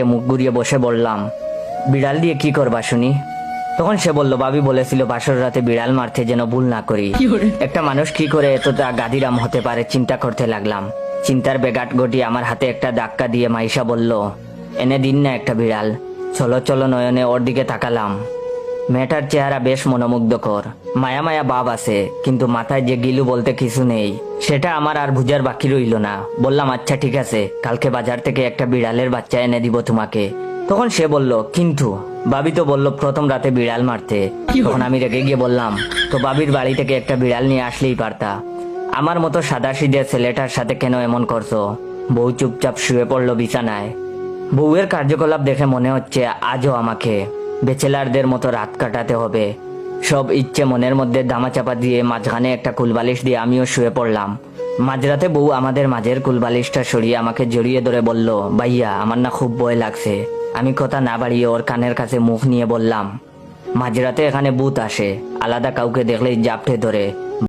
মুখ ঘুরিয়ে বসে বললাম, বিড়াল দিয়ে কি করবা শুনি? তখন সে বলল, ভাবি বলেছিল বাসর রাতে বিড়াল মারতে যেন ভুল না করি। একটা মানুষ কি করে এতটা গাদিরাম হতে পারে চিন্তা করতে লাগলাম। চিন্তার বেগাট গটিয়ে আমার হাতে একটা ধাক্কা দিয়ে মাইশা বলল, এনে দিন না একটা বিড়াল। চলো চলো নয়নে ওর দিকে তাকালাম। মেয়েটার চেহারা বেশ মনোমুগ্ধকর, মায়া মায়া ভাব আছে, কিন্তু মাথায় যে গিলু বলতে কিছু নেই, সেটা আমার আর বুঝার বাকি রইল না। বললাম, আচ্ছা ঠিক আছে, কালকে বাজার থেকে একটা বিড়ালের বাচ্চা এনে দিব তোমাকে। তখন সে বলল, কিন্তু বাবি তো বলল প্রথম রাতে বিড়াল মারতে। তখন আমি রেগে গিয়ে বললাম, তো বাবির বাড়ি থেকে একটা বিড়াল নিয়ে আসলেই পারতা। আমার মতো সাদাসিধে ছেলেটার সাথে কেন এমন করছো? বউ চুপচাপ শুয়ে পড়লো বিছানায়। বউয়ের কার্যকলাপ দেখে মনে হচ্ছে আজও আমাকে বেচেলারদের মতো রাত কাটাতে হবে। সব ইচ্ছে মনের মধ্যে দামাচাপা দিয়ে মাঝখানে একটা কুলবালিশ দিয়ে আমিও শুয়ে পড়লাম। মাঝরাতে বউ আমাদের মাঝের কুলবালিশটা সরিয়ে আমাকে জড়িয়ে ধরে বলল, ভাইয়া আমার না খুব ভয় লাগছে। আমি কথা না বাড়িয়ে ওর কানের কাছে মুখ নিয়ে বললাম, মাঝরাতে এখানে ভূত আসে, আলাদা কাউকে দেখলেই জাপটে ধরে।